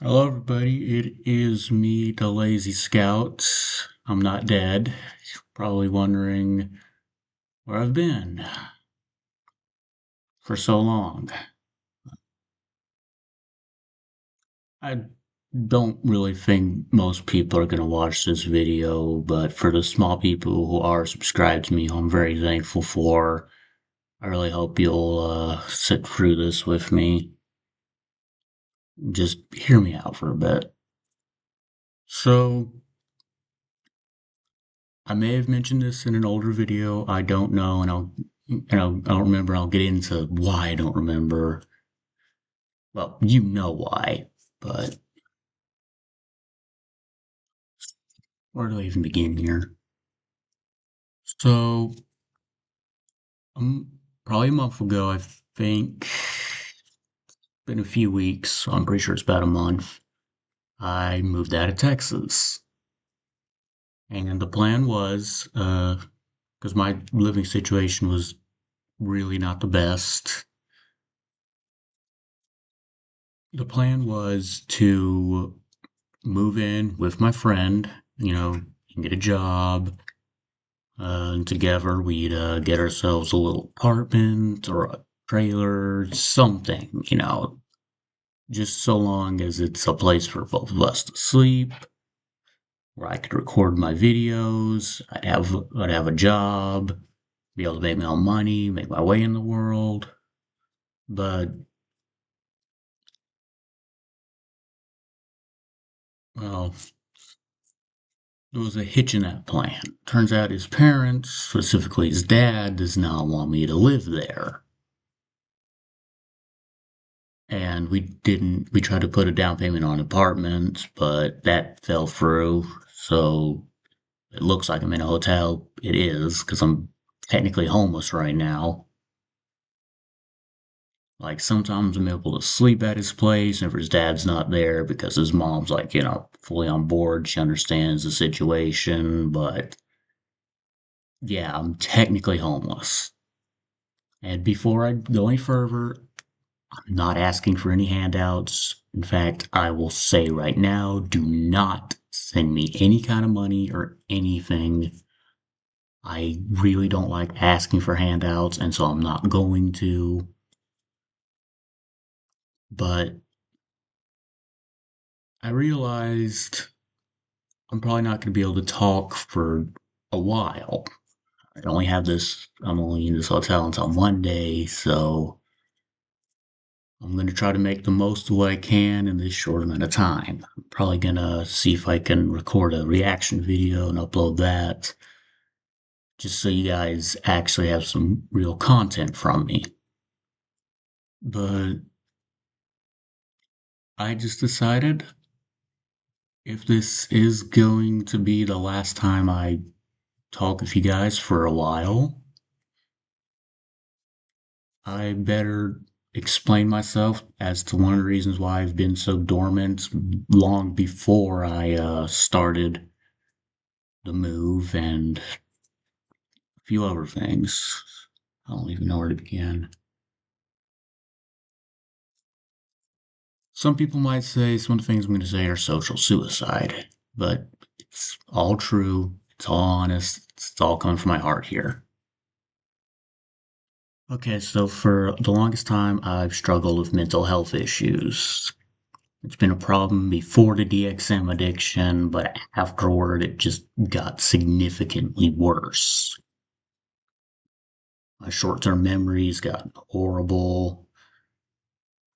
Hello, everybody. It is me, the Lazy Scout. I'm not dead. Probably wondering where I've been for so long. I don't really think most people are going to watch this video, but for the small people who are subscribed to me, who I'm very thankful for, I really hope you'll sit through this with me. Just hear me out for a bit. So, I may have mentioned this in an older video. I don't know, I don't remember. I'll get into why I don't remember. Well, you know why, but where do I even begin here? So, probably a month ago, I think, been a few weeks. So I'm pretty sure it's about a month. I moved out of Texas, and the plan was, because my living situation was really not the best. The plan was to move in with my friend, and get a job. And together we'd get ourselves a little apartment or a trailer, something, just so long as it's a place for both of us to sleep, where I could record my videos, I'd have a job, be able to make my own money, make my way in the world. But well, there was a hitch in that plan. Turns out his parents, specifically his dad, does not want me to live there. And we tried to put a down payment on an apartment, but that fell through. So it looks like I'm in a hotel. It is, because I'm technically homeless right now. Like sometimes I'm able to sleep at his place if his dad's not there because his mom's like, fully on board. She understands the situation, but yeah, I'm technically homeless. And before I go any further, I'm not asking for any handouts. In fact, I will say right now, do not send me any kind of money or anything. I really don't like asking for handouts, and so I'm not going to. But I realized I'm probably not going to be able to talk for a while. I'm only in this hotel until Monday, so I'm going to try to make the most of what I can in this short amount of time. I'm probably going to see if I can record a reaction video and upload that just so you guys actually have some real content from me. But I just decided if this is going to be the last time I talk with you guys for a while, I better explain myself as to one of the reasons why I've been so dormant long before I started the move and a few other things. I don't even know where to begin. Some people might say some of the things I'm going to say are social suicide, but it's all true. It's all honest. It's all coming from my heart here. Okay, so for the longest time, I've struggled with mental health issues. It's been a problem before the DXM addiction, but afterward, it just got significantly worse. My short term memories got horrible.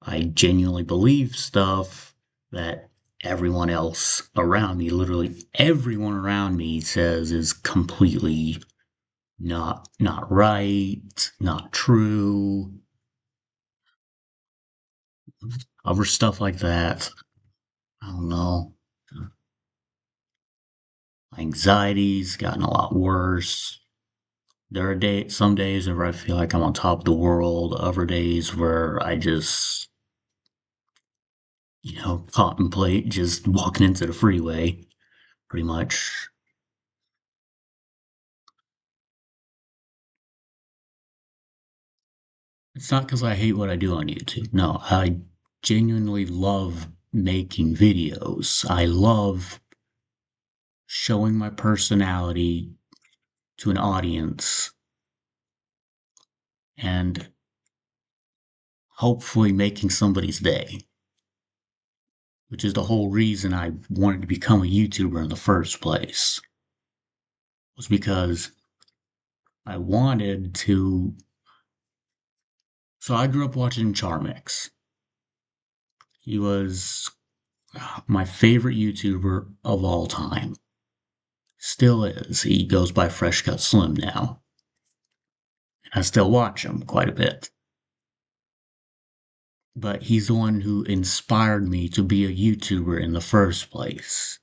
I genuinely believe stuff that everyone else around me, literally everyone around me, says is completely not right, not true, other stuff like that. I don't know. My anxiety's gotten a lot worse. There are some days where I feel like I'm on top of the world, other days where I just, contemplate just walking into the freeway, pretty much. It's not because I hate what I do on YouTube. No, I genuinely love making videos. I love showing my personality to an audience and hopefully making somebody's day, which is the whole reason I wanted to become a YouTuber in the first place, was because I wanted to. So I grew up watching Charmix. He was my favorite YouTuber of all time. Still is. He goes by Fresh Cut Slim now. I still watch him quite a bit. But he's the one who inspired me to be a YouTuber in the first place.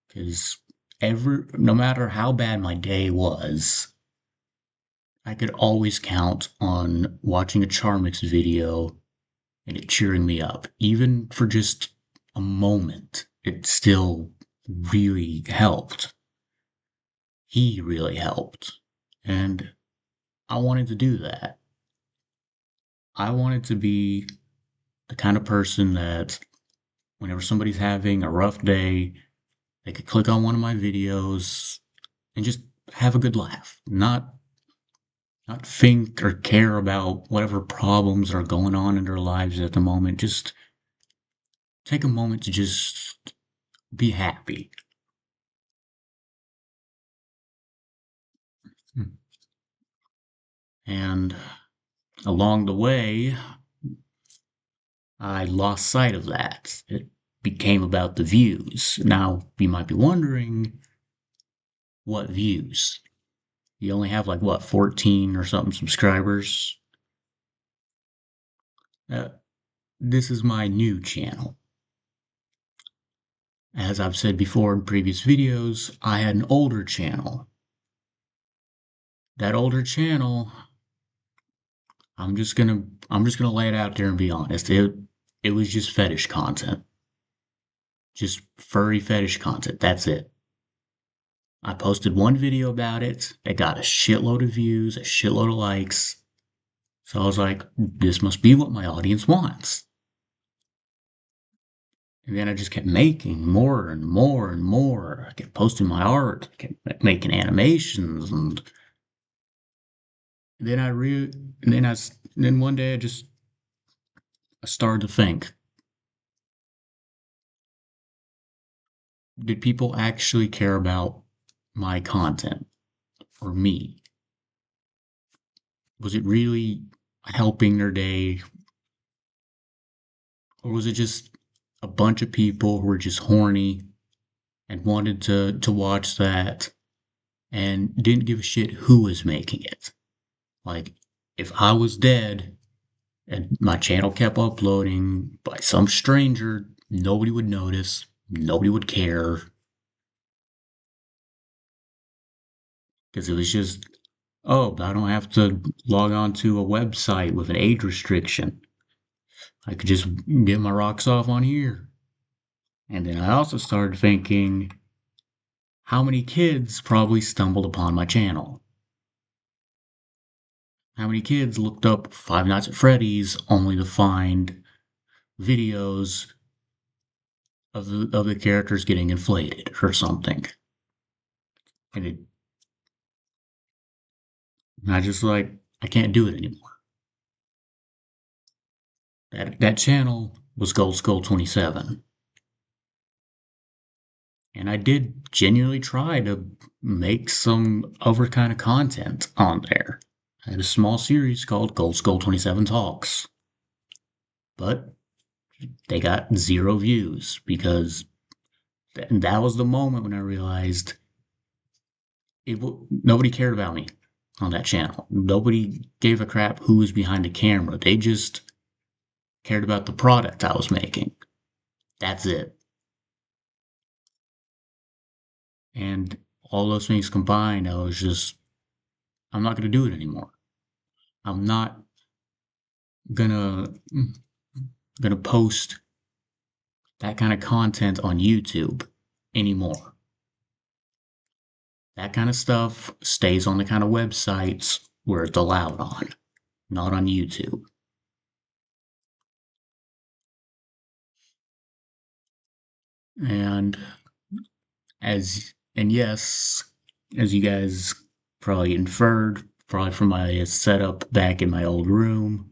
Because no matter how bad my day was, I could always count on watching a Charmix video and it cheering me up. Even for just a moment, it still really helped. He really helped. And I wanted to do that. I wanted to be the kind of person that whenever somebody's having a rough day, they could click on one of my videos and just have a good laugh. Not think or care about whatever problems are going on in their lives at the moment. Just take a moment to just be happy. And along the way, I lost sight of that. It became about the views. Now, you might be wondering, what views? You only have like what, 14 or something subscribers? Uh, this is my new channel. As I've said before in previous videos, I had an older channel. That older channel, I'm just gonna lay it out there and be honest. It was just fetish content. Just furry fetish content. That's it. I posted one video about it. It got a shitload of views, a shitload of likes. So I was like, this must be what my audience wants. And then I just kept making more and more and more. I kept posting my art, kept making animations, and then then one day I started to think, did people actually care about my content or me? Was it really helping their day, or was it just a bunch of people who were just horny and wanted to watch that and didn't give a shit who was making it? Like, if I was dead and my channel kept uploading by some stranger, nobody would notice, nobody would care, because it was just, oh, I don't have to log on to a website with an age restriction. I could just get my rocks off on here. And then I also started thinking, how many kids probably stumbled upon my channel? How many kids looked up Five Nights at Freddy's only to find videos of the characters getting inflated or something? And I just like, I can't do it anymore. That channel was Gold Skull 27. And I did genuinely try to make some other kind of content on there. I had a small series called Gold Skull 27 Talks. But they got 0 views because that was the moment when I realized nobody cared about me on that channel. Nobody gave a crap who was behind the camera. They just cared about the product I was making. That's it. And all those things combined, I'm not going to do it anymore. I'm not gonna gonna post that kind of content on YouTube anymore. That kind of stuff stays on the kind of websites where it's allowed on, not on YouTube. And yes, as you guys probably inferred, probably from my setup back in my old room.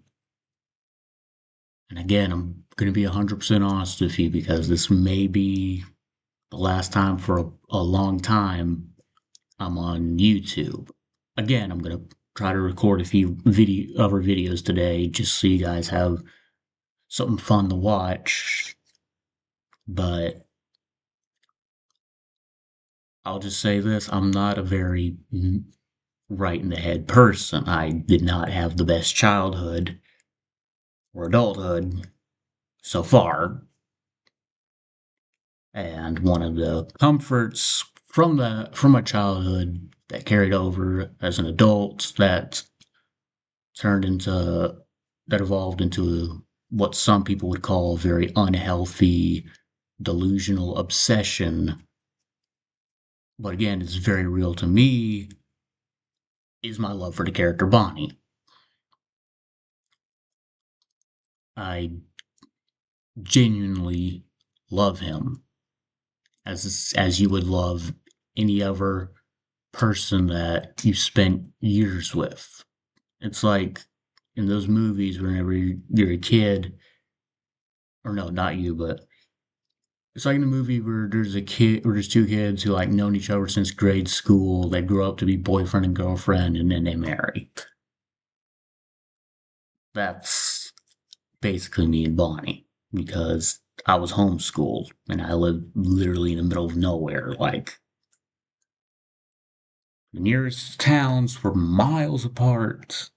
And again, I'm going to be 100% honest with you because this may be the last time for a long time I'm on YouTube. Again, I'm going to try to record a few other videos today just so you guys have something fun to watch. But I'll just say this, I'm not a very right in the head person. I did not have the best childhood or adulthood so far. And one of the comforts from my childhood that carried over as an adult turned into that evolved into what some people would call a very unhealthy delusional obsession, but again, it's very real to me, is my love for the character Bonnie. I genuinely love him as you would love any other person that you spent years with. It's like in those movies whenever you're a kid, or no, not you, but it's like in the movie where there's two kids who like known each other since grade school. They grow up to be boyfriend and girlfriend, and then they marry. That's basically me and Bonnie because I was homeschooled and I lived literally in the middle of nowhere. Like the nearest towns were miles apart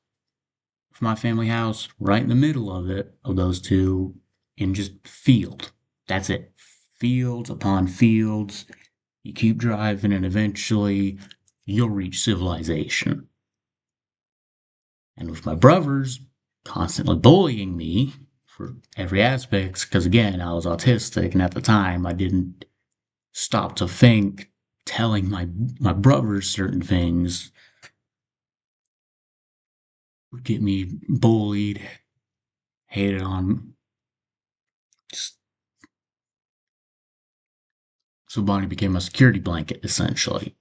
from my family house, right in the middle of those two, in just field. That's it. Fields upon fields. You keep driving and eventually you'll reach civilization. And with my brothers constantly bullying me for every aspect, because again, I was autistic, and at the time I didn't stop to think telling my brothers certain things would get me bullied, hated on. So Bonnie became a security blanket, essentially.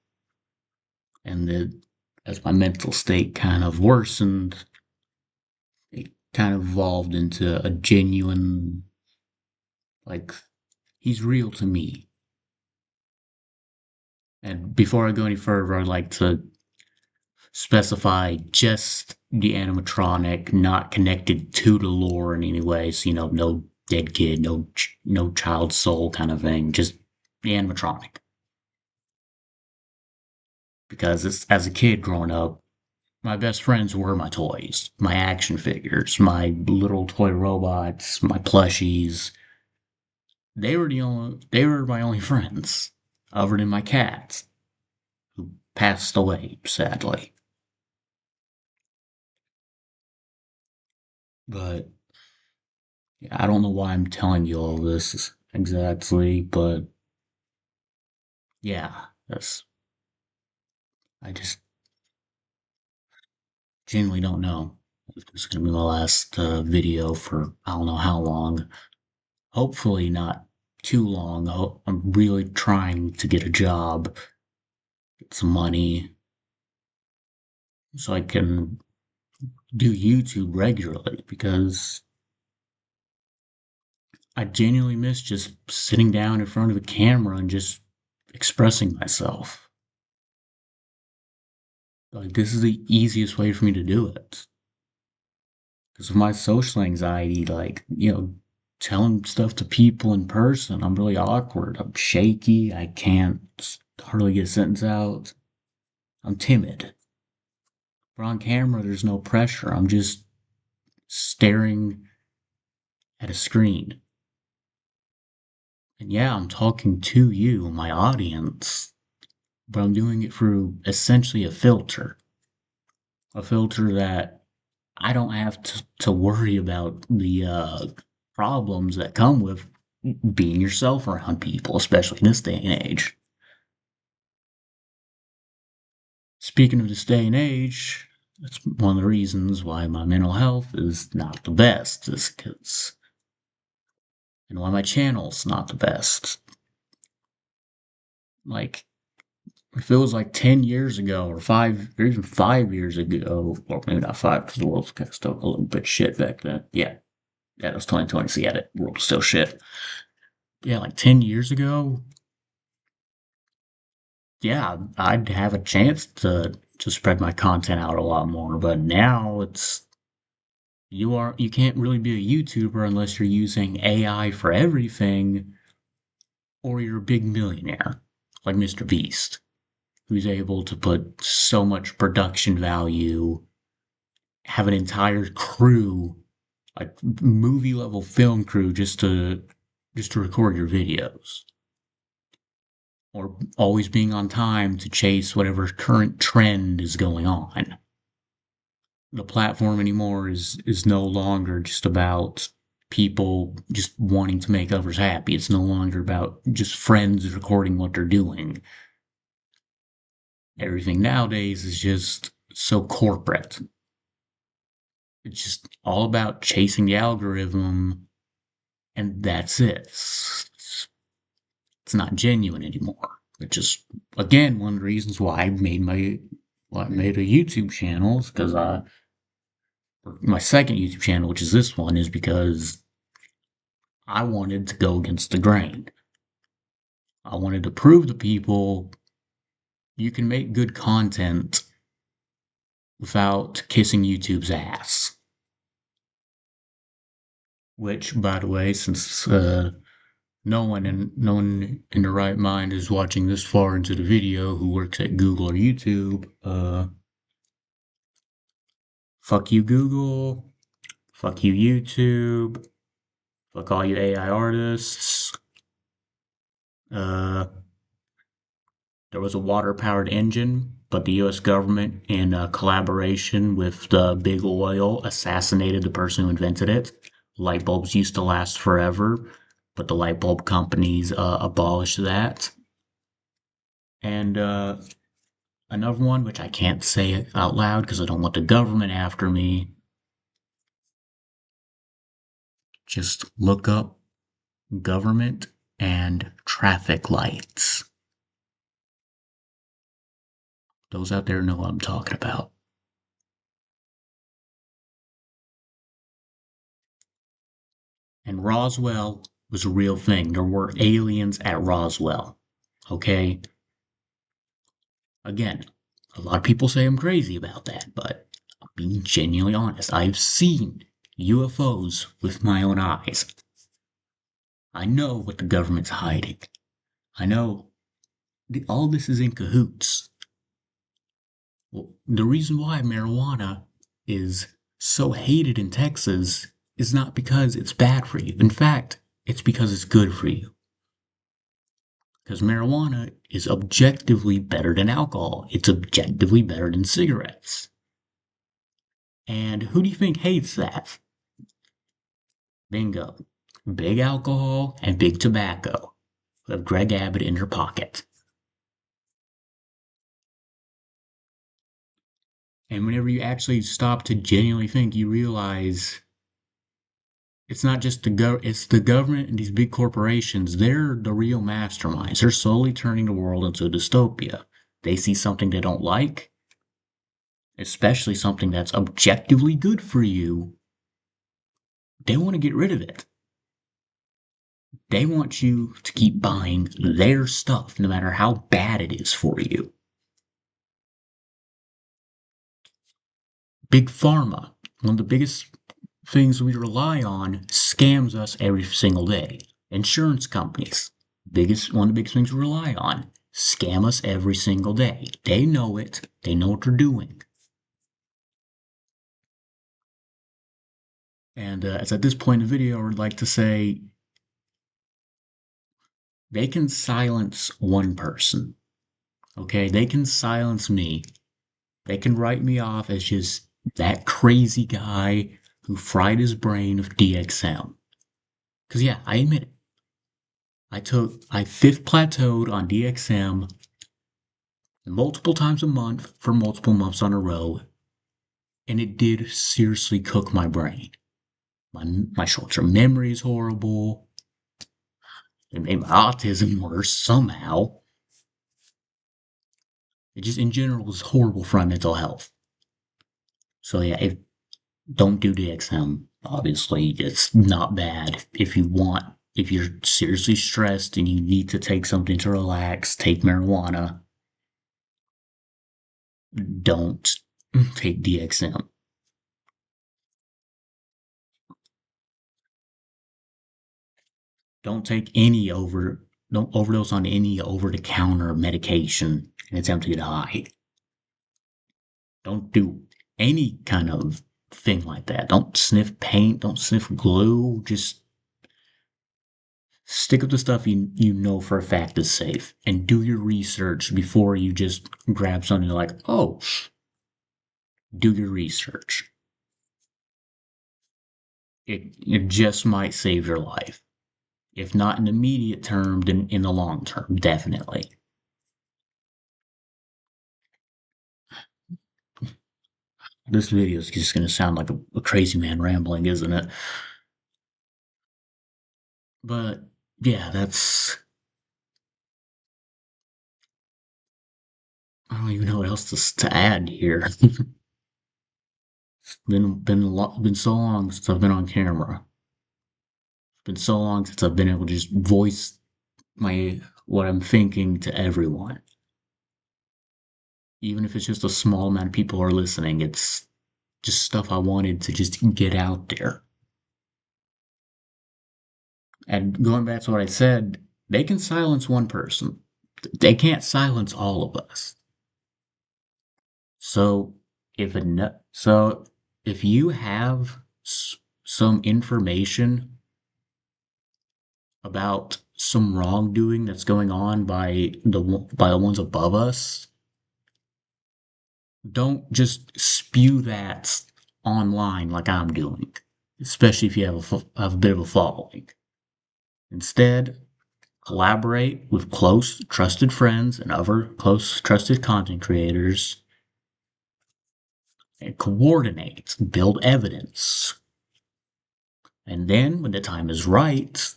And as my mental state kind of worsened, it kind of evolved into a genuine, like, he's real to me. And before I go any further, I'd like to specify just the animatronic, not connected to the lore in any way. So, no dead kid, no child soul kind of thing. Just the animatronic. Because as a kid growing up, my best friends were my toys, my action figures, my little toy robots, my plushies. They were my only friends, other than my cat, who passed away, sadly. But yeah, I don't know why I'm telling you all this exactly, but yeah, that's I just genuinely don't know if this is gonna be my last video for I don't know how long. Hopefully not too long. I'm really trying to get a job, get some money, so I can do YouTube regularly because I genuinely miss just sitting down in front of a camera and just expressing myself. Like, this is the easiest way for me to do it. Because of my social anxiety, like, telling stuff to people in person, I'm really awkward. I'm shaky. I can't hardly get a sentence out. I'm timid. But on camera, there's no pressure. I'm just staring at a screen. And yeah, I'm talking to you, my audience, but I'm doing it through essentially a filter. A filter that I don't have to worry about the problems that come with being yourself around people, especially in this day and age. Speaking of this day and age, that's one of the reasons why my mental health is not the best, is because, and why my channel's not the best. like, if it was like 10 years ago or 5 years ago, or maybe not five because the world's kind of still a little bit shit back then. Yeah, it was 2020, so yeah, the world was still shit. Yeah, like 10 years ago, yeah, I'd have a chance to spread my content out a lot more. But now you can't really be a YouTuber unless you're using AI for everything, or you're a big millionaire like Mr. Beast, who's able to put so much production value, have an entire crew, like movie level film crew, just to record your videos, or always being on time to chase whatever current trend is going on. The platform anymore is no longer just about people just wanting to make others happy. It's no longer about just friends recording what they're doing. Everything nowadays is just so corporate. It's just all about chasing the algorithm, and that's it. It's not genuine anymore. Which is again one of the reasons why I made a YouTube channel, because my second YouTube channel, which is this one, is because I wanted to go against the grain. I wanted to prove to people you can make good content without kissing YouTube's ass. Which, by the way, since no one in their right mind is watching this far into the video who works at Google or YouTube, fuck you Google, fuck you YouTube, fuck all you AI artists. Uh, There was a water-powered engine, but the U.S. government, in collaboration with Big Oil, assassinated the person who invented it. Light bulbs used to last forever, but the light bulb companies abolished that. And another one, which I can't say it out loud because I don't want the government after me. Just look up government and traffic lights. Those out there know what I'm talking about. And Roswell was a real thing. There were aliens at Roswell. Okay? Again, a lot of people say I'm crazy about that, but I'm being genuinely honest. I've seen UFOs with my own eyes. I know what the government's hiding. I know all this is in cahoots. Well, the reason why marijuana is so hated in Texas is not because it's bad for you. In fact, it's because it's good for you. Because marijuana is objectively better than alcohol. It's objectively better than cigarettes. And who do you think hates that? Bingo. Big alcohol and big tobacco. Who have Greg Abbott in their pocket. And whenever you actually stop to genuinely think, you realize it's not just it's the government and these big corporations. They're the real masterminds. They're slowly turning the world into a dystopia. They see something they don't like, especially something that's objectively good for you. They want to get rid of it. They want you to keep buying their stuff, no matter how bad it is for you. Big Pharma, one of the biggest things we rely on, scams us every single day. Insurance companies, one of the biggest things we rely on, scam us every single day. They know it. They know what they're doing. And as at this point in the video, I would like to say they can silence one person. Okay, they can silence me. They can write me off as just that crazy guy who fried his brain with DXM. Because, yeah, I admit it. I fifth plateaued on DXM multiple times a month for multiple months on a row, and it did seriously cook my brain. My short-term memory is horrible. It made my autism worse somehow. It just in general is horrible for my mental health. So yeah, don't do DXM. Obviously, it's not bad. If you're seriously stressed and you need to take something to relax, take marijuana. Don't take DXM. Don't take any over. Don't overdose on any over-the-counter medication and attempt to get high. Don't do any kind of thing like that. Don't sniff paint. Don't sniff glue. Just stick with the stuff you know for a fact is safe, and do your research before you just grab something like, oh, do your research. It just might save your life. If not in the immediate term, then in the long term, definitely. This video is just going to sound like a crazy man rambling, isn't it? But yeah, I don't even know what else to add here. Been so long since I've been on camera. Been so long since I've been able to just voice my what I'm thinking to everyone. Even if it's just a small amount of people are listening, it's just stuff I wanted to just get out there. And going back to what I said, they can silence one person. They can't silence all of us. So so if you have some information about some wrongdoing that's going on by the ones above us, don't just spew that online like I'm doing, especially if you have a bit of a following. Instead, collaborate with close, trusted friends and other close, trusted content creators and coordinate, build evidence. And then, when the time is right,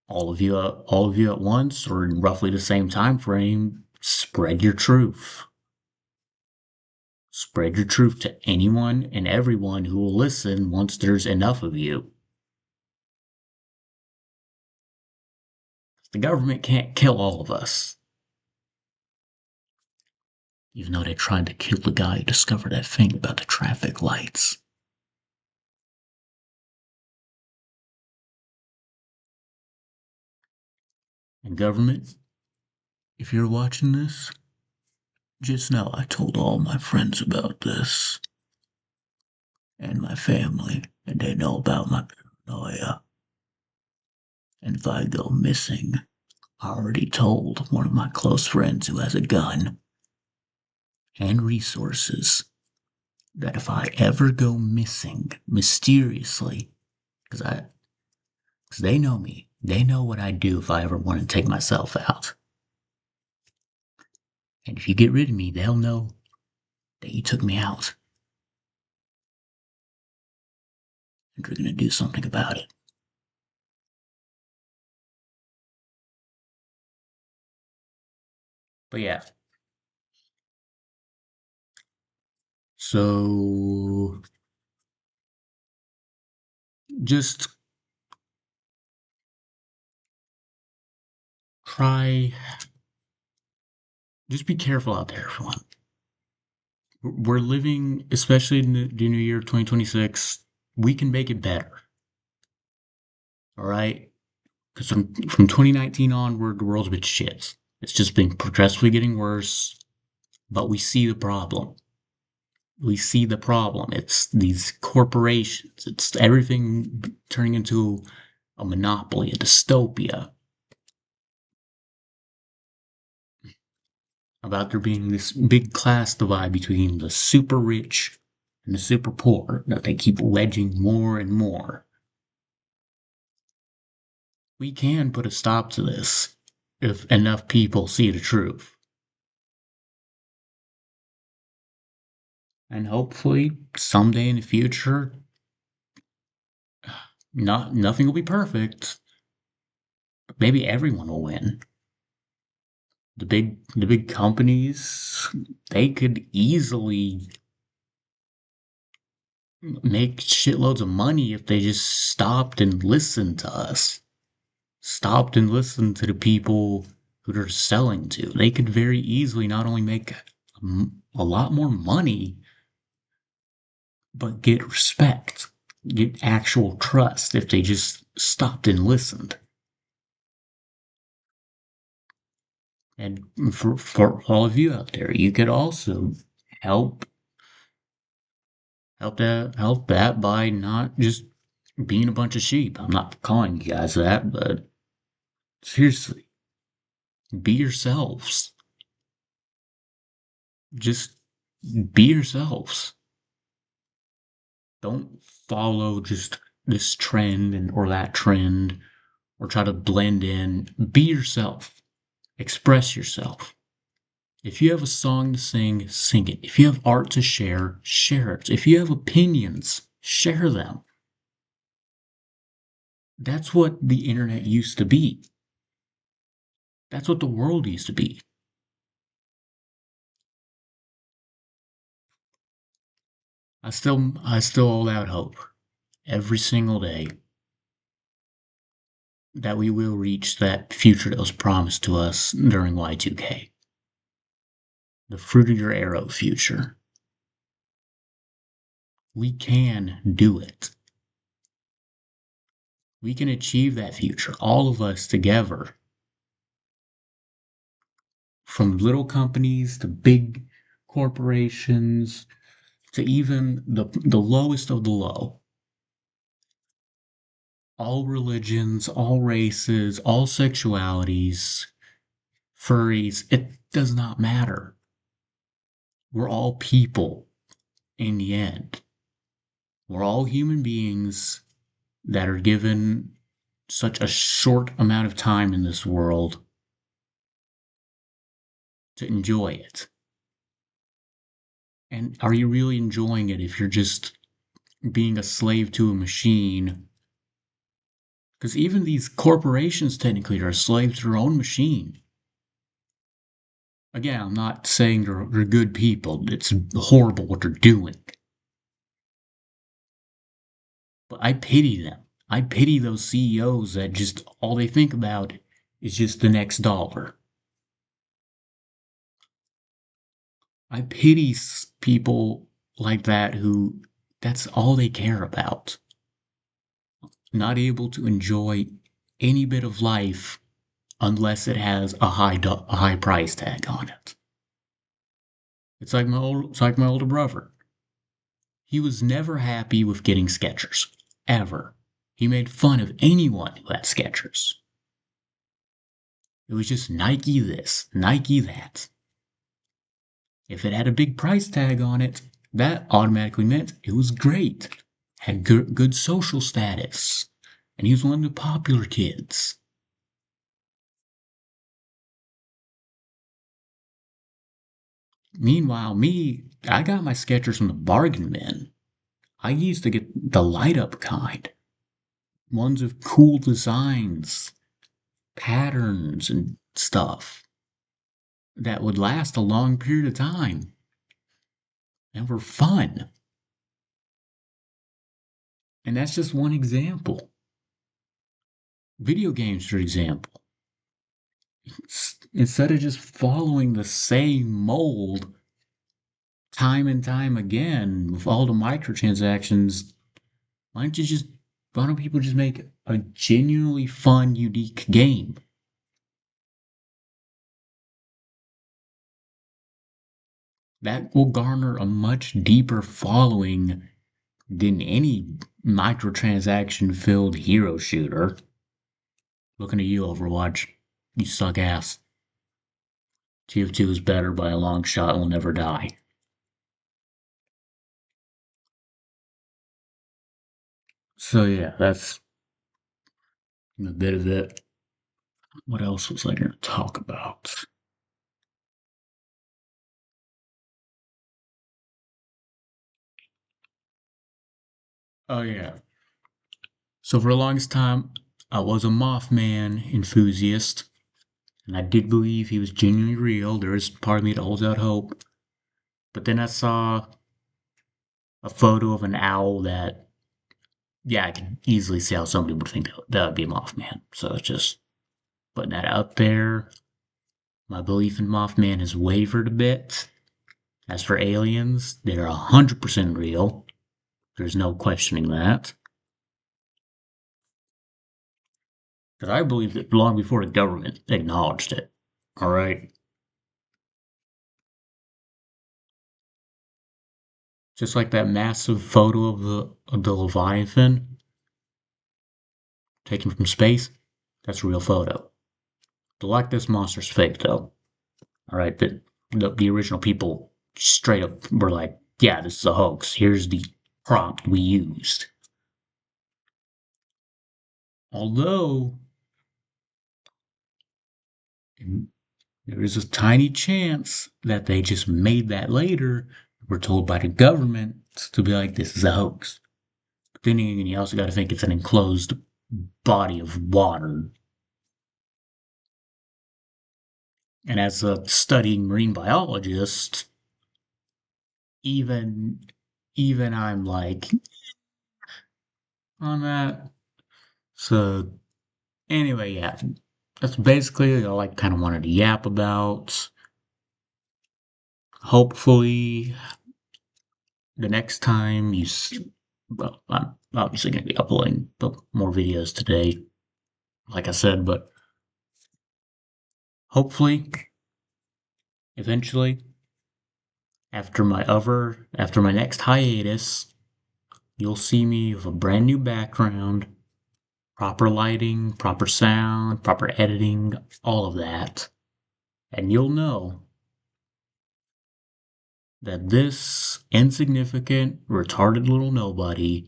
all of you at once or in roughly the same time frame, spread your truth. Spread your truth to anyone and everyone who will listen once there's enough of you. The government can't kill all of us. Even though they tried to kill the guy who discovered that thing about the traffic lights. And government, if you're watching this, just know I told all my friends about this. And my family, and they know about my paranoia. And if I go missing, I already told one of my close friends who has a gun and resources that if I ever go missing mysteriously, because they know me, they know what I'd do if I ever want to take myself out. And if you get rid of me, they'll know that you took me out. And you're gonna do something about it. But yeah. So just try just be careful out there, everyone. We're living, especially in the new year 2026, we can make it better. All right? Because from 2019 onward, the world's been shit. It's just been progressively getting worse, but we see the problem. We see the problem. It's these corporations, it's everything turning into a monopoly, a dystopia. About there being this big class divide between the super rich and the super poor that they keep wedging more and more. We can put a stop to this if enough people see the truth. And hopefully, someday in the future, nothing will be perfect. Maybe everyone will win. The big companies, they could easily make shitloads of money if they just stopped and listened to us. Stopped and listened to the people who they're selling to. They could very easily not only make a lot more money, but get respect, get actual trust if they just stopped and listened. And for all of you out there, you could also help help that by not just being a bunch of sheep. I'm not calling you guys that, but seriously, be yourselves. Just be yourselves. Don't follow just this trend or that trend or try to blend in. Be yourself. Express yourself. If you have a song to sing, sing it. If you have art to share, share it. If you have opinions, share them. That's what the internet used to be. That's what the world used to be. I still hold out hope every single day that we will reach that future that was promised to us during Y2K. The fruit of your arrow future. We can do it. We can achieve that future, all of us together. From little companies to big corporations to even the lowest of the low. All religions, all races, all sexualities, furries, it does not matter. We're all people in the end. We're all human beings that are given such a short amount of time in this world to enjoy it. And are you really enjoying it if you're just being a slave to a machine? Because even these corporations technically are slaves to their own machine. Again, I'm not saying they're good people. It's horrible what they're doing. But I pity them. I pity those CEOs that just all they think about is just the next dollar. I pity people like that who that's all they care about. Not able to enjoy any bit of life unless it has a high price tag on it. It's like my older brother. He was never happy with getting Skechers, ever. He made fun of anyone who had Skechers. It was just Nike this, Nike that. If it had a big price tag on it, that automatically meant it was great, had good social status, and he was one of the popular kids. Meanwhile, me, I got my Skechers from the bargain bin. I used to get the light up kind, ones with cool designs, patterns, and stuff that would last a long period of time and were fun. And that's just one example. Video games, for example. Instead of just following the same mold time and time again with all the microtransactions, why don't people just make a genuinely fun, unique game? That will garner a much deeper following than any microtransaction filled hero shooter. Looking at you, Overwatch. You suck ass. TF2 is better by a long shot and will never die. So yeah, that's a bit of it. What else was I going to talk about? Oh yeah. So for the longest time, I was a Mothman enthusiast. And I did believe he was genuinely real. There is part of me that holds out hope. But then I saw a photo of an owl that, yeah, I can easily see how somebody would think that would be Mothman. So it's just putting that out there. My belief in Mothman has wavered a bit. As for aliens, they're 100% real. There's no questioning that. Because I believed it long before the government acknowledged it. Alright? Just like that massive photo of the Leviathan taken from space, that's a real photo. The Loch Ness Monster's fake, though. Alright? The original people straight up were like, yeah, this is a hoax. Here's the prompt we used. Although, there is a tiny chance that they just made that later. We're told by the government to be like, this is a hoax. But then again, you also got to think it's an enclosed body of water. And as a studying marine biologist, even even I'm like on that. So anyway, yeah, that's basically all I kind of wanted to yap about. Hopefully, the next time well, I'm obviously going to be uploading more videos today, like I said, but hopefully, eventually, after my next hiatus, you'll see me with a brand new background, proper lighting, proper sound, proper editing, all of that. And you'll know that this insignificant, retarded little nobody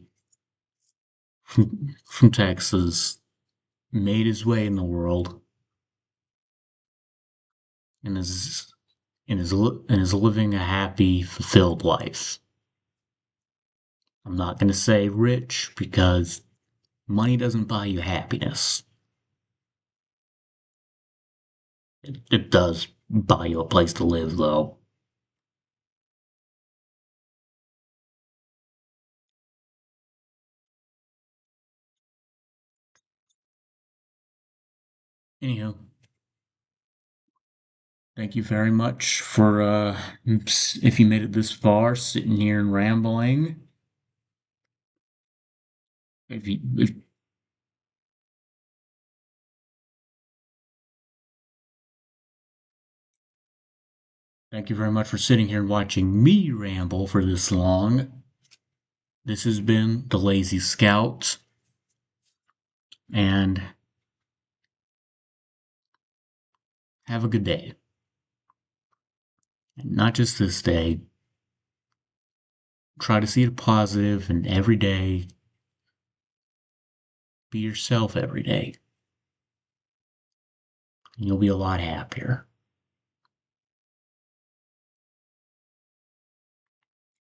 from Texas made his way in the world and is living a happy, fulfilled life. I'm not going to say rich because money doesn't buy you happiness. It does buy you a place to live, though. Anywho, thank you very much for, if you made it this far, sitting here and rambling. If Thank you very much for sitting here and watching me ramble for this long. This has been the Lazy Scout, and have a good day. And not just this day. Try to see the positive in every day. Be yourself every day. And you'll be a lot happier.